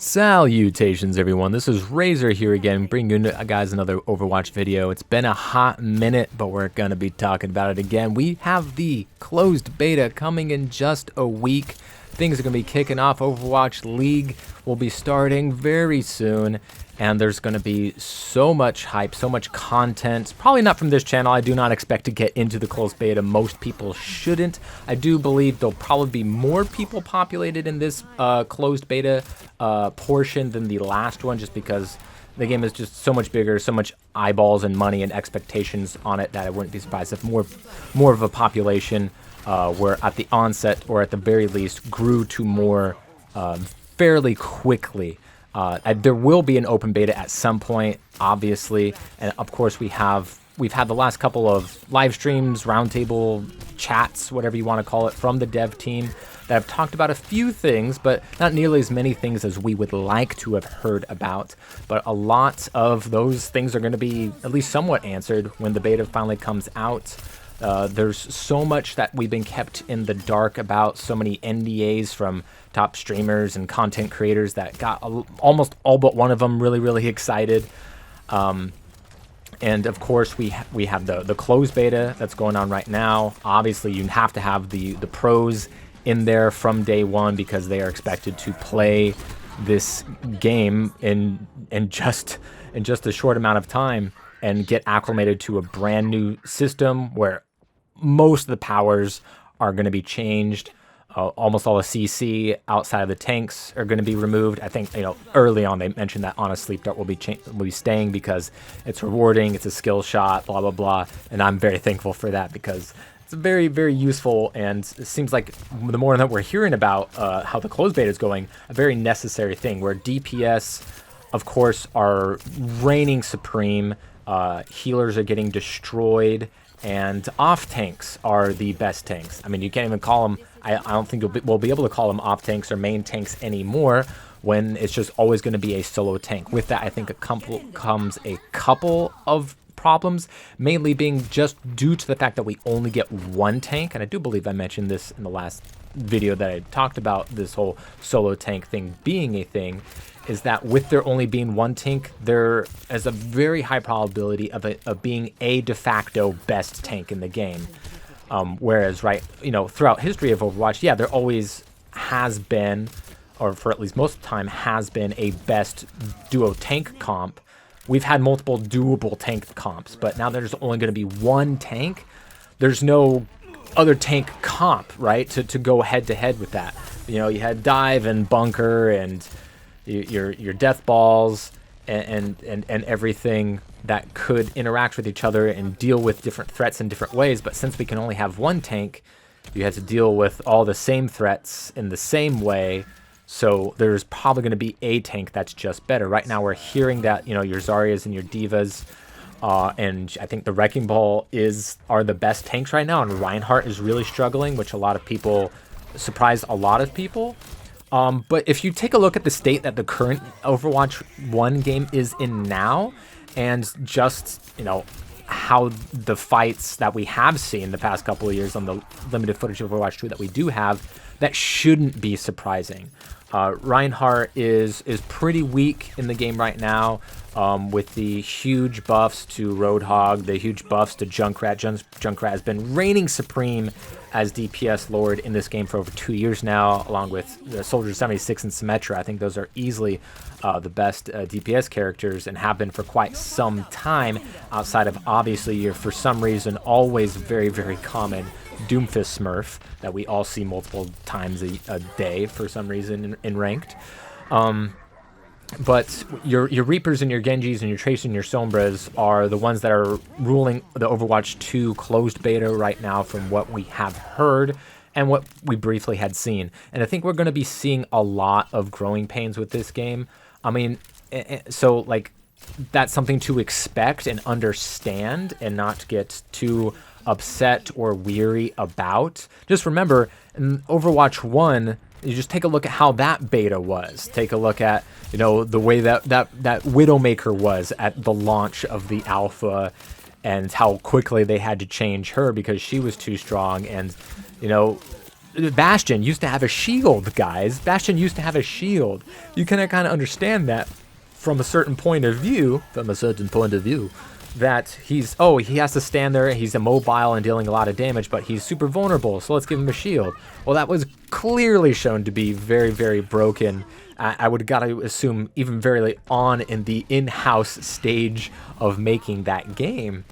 Salutations everyone, this is Razor here again, bringing you guys another Overwatch video. It's been a hot minute, but we're going to be talking about it again. We have the closed beta coming in just a week. Things are going to be kicking off. Overwatch League will be starting very soon, and there's going to be so much hype, so much content. Probably not from this channel. I do not expect to get into the closed beta. Most people shouldn't. I do believe there'll probably be more people populated in this closed beta portion than the last one, just because the game is just so much bigger, so much eyeballs and money and expectations on it that I wouldn't be surprised if more of a population were at the onset, or at the very least grew to more fairly quickly. There will be an open beta at some point, obviously, and of course we've had the last couple of live streams, roundtable chats, whatever you want to call it, from the dev team that have talked about a few things, but not nearly as many things as we would like to have heard about. But a lot of those things are going to be at least somewhat answered when the beta finally comes out. There's so much that we've been kept in the dark about, so many NDAs from top streamers and content creators that got almost all but one of them really excited. And of course we have the closed beta that's going on right now. Obviously you have to have the pros in there from day one, because they are expected to play this game in just a short amount of time and get acclimated to a brand new system where most of the powers are going to be changed. Almost all the CC outside of the tanks are going to be removed. I think, early on they mentioned that on a sleep dart will be staying because it's rewarding, it's a skill shot, blah blah blah, and I'm very thankful for that, because it's very useful, and it seems like the more that we're hearing about how the closed beta is going, a very necessary thing, where DPS of course are reigning supreme, healers are getting destroyed, and off tanks are the best tanks. I mean, you can't even call them, I don't think we'll be able to call them off tanks or main tanks anymore, when it's just always going to be a solo tank. With that, I think comes a couple of problems, mainly being just due to the fact that we only get one tank. And I do believe I mentioned this in the last video that I talked about this whole solo tank thing being a thing, is that with there only being one tank, there is a very high probability of being a de facto best tank in the game. Whereas, throughout history of Overwatch, yeah, there always has been, or for at least most of the time, has been a best duo tank comp. We've had multiple doable tank comps, but now there's only going to be one tank. There's no other tank comp, right, to go head to head with that. You had dive and bunker and your death balls and everything that could interact with each other and deal with different threats in different ways. But since we can only have one tank, you had to deal with all the same threats in the same way. So there's probably going to be a tank that's just better. Right now we're hearing that your Zaryas and your Divas, and I think the Wrecking Ball are the best tanks right now, and Reinhardt is really struggling, which surprised a lot of people. But if you take a look at the state that the current Overwatch 1 game is in now, and just, how the fights that we have seen the past couple of years on the limited footage of Overwatch 2 that we do have, that shouldn't be surprising. Reinhardt is pretty weak in the game right now, with the huge buffs to Roadhog, the huge buffs to Junkrat. Junkrat has been reigning supreme as DPS Lord in this game for over 2 years now, along with the Soldier 76 and Symmetra. I think those are easily the best DPS characters, and have been for quite some time, outside of, obviously, your, for some reason, always very common Doomfist Smurf that we all see multiple times a day for some reason in ranked. But your Reapers and your Genjis and your Tracer and your Sombras are the ones that are ruling the Overwatch 2 closed beta right now, from what we have heard and what we briefly had seen. And I think we're going to be seeing a lot of growing pains with this game. I mean, so like, that's something to expect and understand, and not get too upset or weary about. Just remember, in Overwatch 1, you just take a look at how that beta was. Take a look at, the way that Widowmaker was at the launch of the alpha, and how quickly they had to change her because she was too strong. And, Bastion used to have a shield, guys. Bastion used to have a shield. You can kind of understand that from a certain point of view, that he has to stand there, he's immobile and dealing a lot of damage, but he's super vulnerable, so let's give him a shield. Well, that was clearly shown to be very, very broken. I would gotta assume even very on in the in-house stage of making that game.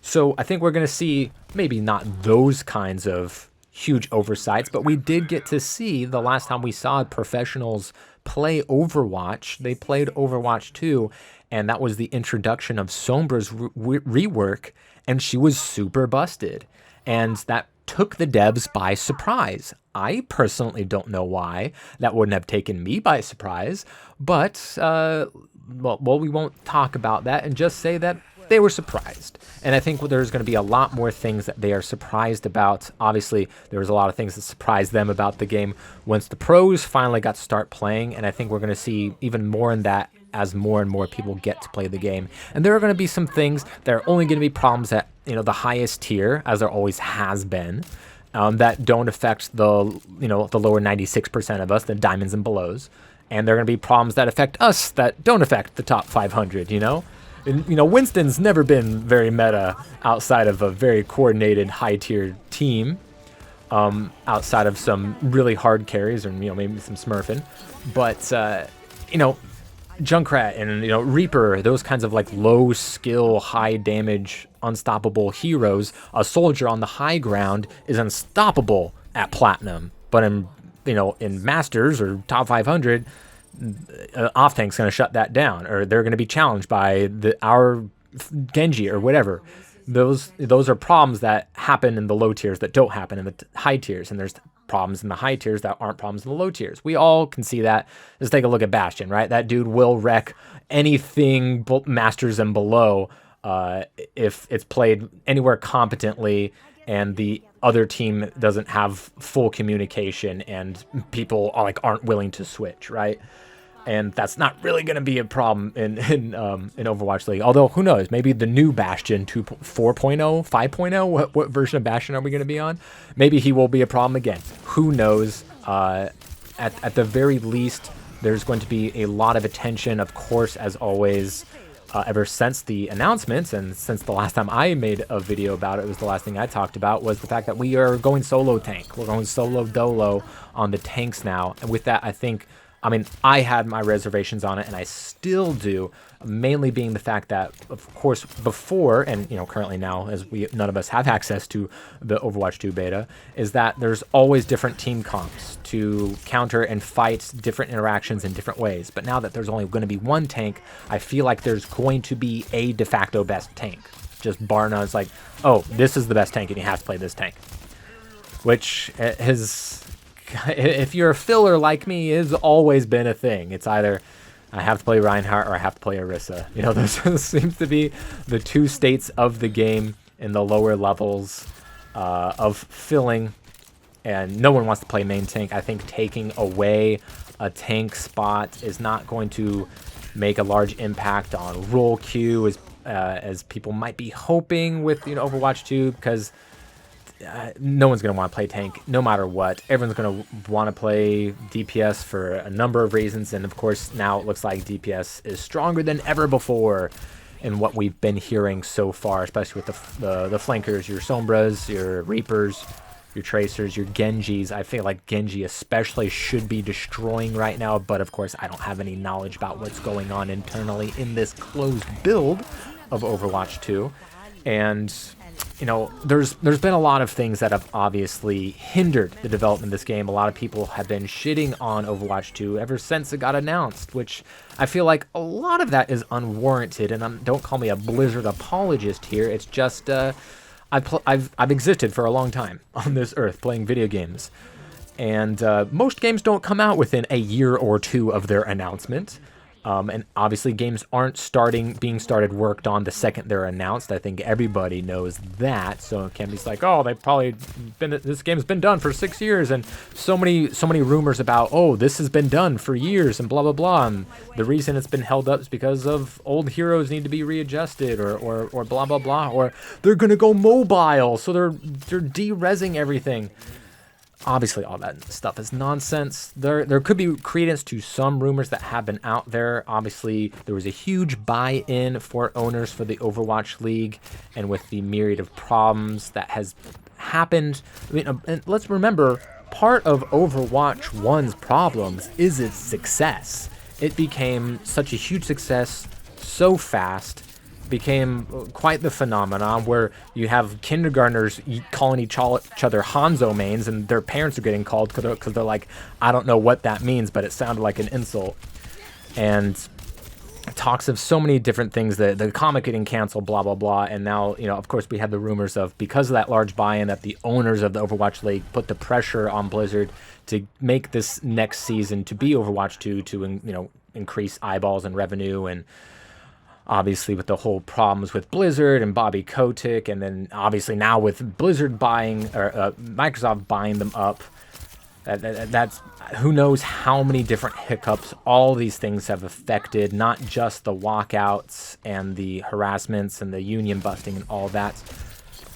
So I think we're gonna see maybe not those kinds of huge oversights, but we did get to see the last time we saw professionals play Overwatch. They played Overwatch 2, and that was the introduction of Sombra's rework, and she was super busted. And that took the devs by surprise. I personally don't know why. That wouldn't have taken me by surprise, but, well, we won't talk about that and just say that they were surprised. And I think there's going to be a lot more things that they are surprised about. Obviously, there was a lot of things that surprised them about the game once the pros finally got to start playing, and I think we're going to see even more in that as more and more people get to play the game. And there are going to be some things that are only going to be problems at, you know, the highest tier, as there always has been, that don't affect the, you know, the lower 96% of us, the diamonds and belows. And there are going to be problems that affect us that don't affect the top 500, you know? And, you know, Winston's never been very meta outside of a very coordinated high-tier team, outside of some really hard carries or, you know, maybe some smurfing. But, you know, Junkrat and, you know, Reaper, those kinds of like low skill, high damage, unstoppable heroes, a soldier on the high ground is unstoppable at Platinum. But in, you know, in Masters or top 500, off tank's going to shut that down, or they're going to be challenged by our Genji or whatever. Those are problems that happen in the low tiers that don't happen in the high tiers, and there's problems in the high tiers that aren't problems in the low tiers. We all can see that. Let's take a look at Bastion, right? That dude will wreck anything Masters and below if it's played anywhere competently and the other team doesn't have full communication and people aren't willing to switch, right? And that's not really going to be a problem in Overwatch League. Although, who knows? Maybe the new Bastion 4.0, 5.0, what version of Bastion are we going to be on? Maybe he will be a problem again. Who knows? At the very least, there's going to be a lot of attention, of course, as always, ever since the announcements, and since the last time I made a video about it, was the last thing I talked about, was the fact that we are going solo tank. We're going solo dolo on the tanks now. And with that, I mean, I had my reservations on it, and I still do, mainly being the fact that, of course, before, and, you know, currently now, as none of us have access to the Overwatch 2 beta, is that there's always different team comps to counter and fight different interactions in different ways. But now that there's only going to be one tank, I feel like there's going to be a de facto best tank. Just bar none. It's like, oh, this is the best tank, and you have to play this tank. Which has... if you're a filler like me, has always been a thing. It's either I have to play Reinhardt or I have to play Orisa. You know, those seems to be the two states of the game in the lower levels of filling, and no one wants to play main tank. I think taking away a tank spot is not going to make a large impact on role queue as people might be hoping with, you know, Overwatch 2, because no one's going to want to play tank no matter what. Everyone's going to want to play DPS for a number of reasons, and of course now it looks like DPS is stronger than ever before in what we've been hearing so far, especially with the flankers, your Sombras, your Reapers, your Tracers, your Genjis. I feel like Genji especially should be destroying right now, but of course I don't have any knowledge about what's going on internally in this closed build of Overwatch 2. And you know, there's been a lot of things that have obviously hindered the development of this game. A lot of people have been shitting on Overwatch 2 ever since it got announced, which I feel like a lot of that is unwarranted. And don't call me a Blizzard apologist here. It's just I've existed for a long time on this earth playing video games, and most games don't come out within a year or two of their announcement. And obviously games aren't being started worked on the second they're announced. I think everybody knows that. So it can't be like, oh, this game's been done for 6 years, and so many rumors about, oh, this has been done for years and blah blah blah. And the reason it's been held up is because of old heroes need to be readjusted, or blah blah blah, or they're gonna go mobile, so they're de-resing everything. Obviously, all that stuff is nonsense. There could be credence to some rumors that have been out there. Obviously, there was a huge buy-in for owners for the Overwatch League, and with the myriad of problems that has happened, I mean, and let's remember, part of Overwatch 1's problems is its success. It became such a huge success so fast, became quite the phenomenon where you have kindergartners calling each other Hanzo mains, and their parents are getting called because they're like, I don't know what that means, but it sounded like an insult. And talks of so many different things, the comic getting canceled, blah, blah, blah. And now, of course, we had the rumors of, because of that large buy-in, that the owners of the Overwatch League put the pressure on Blizzard to make this next season to be Overwatch 2 to, increase eyeballs and revenue. And obviously with the whole problems with Blizzard and Bobby Kotick, and then obviously now with Blizzard buying, or Microsoft buying them up, that's who knows how many different hiccups all these things have affected, not just the walkouts and the harassments and the union busting and all that.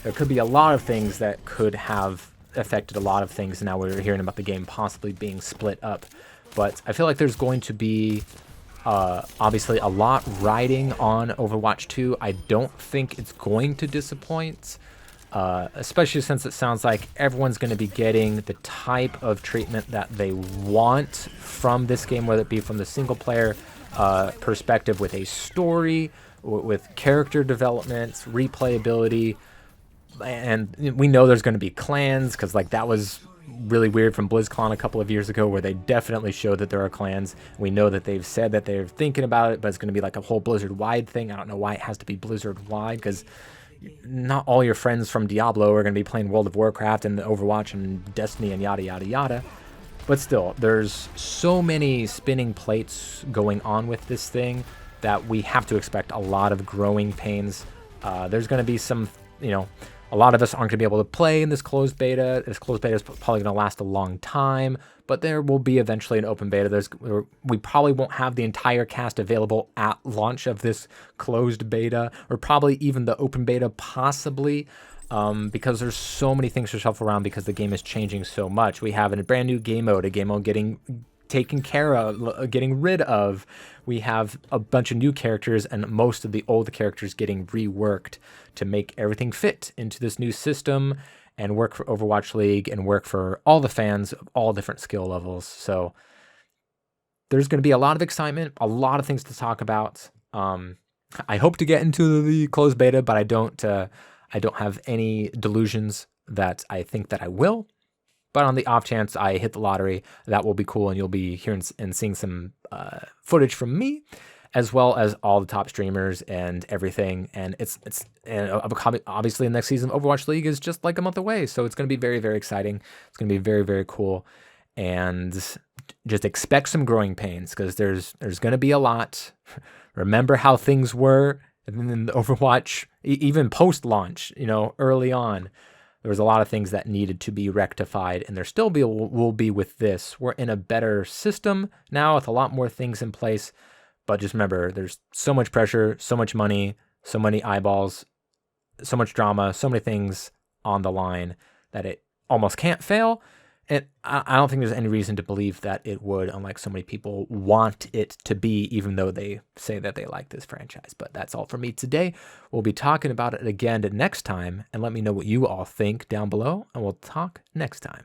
There could be a lot of things that could have affected a lot of things. Now we're hearing about the game possibly being split up, but I feel like there's going to be obviously a lot riding on Overwatch 2. I don't think it's going to disappoint, especially since it sounds like everyone's going to be getting the type of treatment that they want from this game, whether it be from the single player perspective, with a story, with character development, replayability. And we know there's going to be clans, because that was really weird from BlizzCon a couple of years ago, where they definitely showed that there are clans. We know that they've said that they're thinking about it, but it's going to be like a whole Blizzard-wide thing. I don't know why it has to be Blizzard-wide, because not all your friends from Diablo are going to be playing World of Warcraft and Overwatch and Destiny and yada, yada, yada. But still, there's so many spinning plates going on with this thing that we have to expect a lot of growing pains. There's going to be some, a lot of us aren't going to be able to play in this closed beta. This closed beta is probably going to last a long time, but there will be eventually an open beta. We probably won't have the entire cast available at launch of this closed beta, or probably even the open beta possibly, because there's so many things to shuffle around because the game is changing so much. We have a brand new game mode, getting taken care of, getting rid of. We have a bunch of new characters, and most of the old characters getting reworked to make everything fit into this new system and work for Overwatch League and work for all the fans of all different skill levels. So there's going to be a lot of excitement, a lot of things to talk about. I hope to get into the closed beta, but I don't have any delusions that I think that I will. But on the off chance I hit the lottery, that will be cool, and you'll be hearing and seeing some footage from me, as well as all the top streamers and everything. And obviously the next season of Overwatch League is just like a month away, so it's going to be very, very exciting. It's going to be very, very cool, and just expect some growing pains, because there's going to be a lot. Remember how things were in the Overwatch, even post-launch, early on. There was a lot of things that needed to be rectified, and there still will be with this. We're in a better system now with a lot more things in place, but just remember, there's so much pressure, so much money, so many eyeballs, so much drama, so many things on the line that it almost can't fail. And I don't think there's any reason to believe that it would, unlike so many people want it to be, even though they say that they like this franchise. But that's all for me today. We'll be talking about it again next time, and let me know what you all think down below, and we'll talk next time.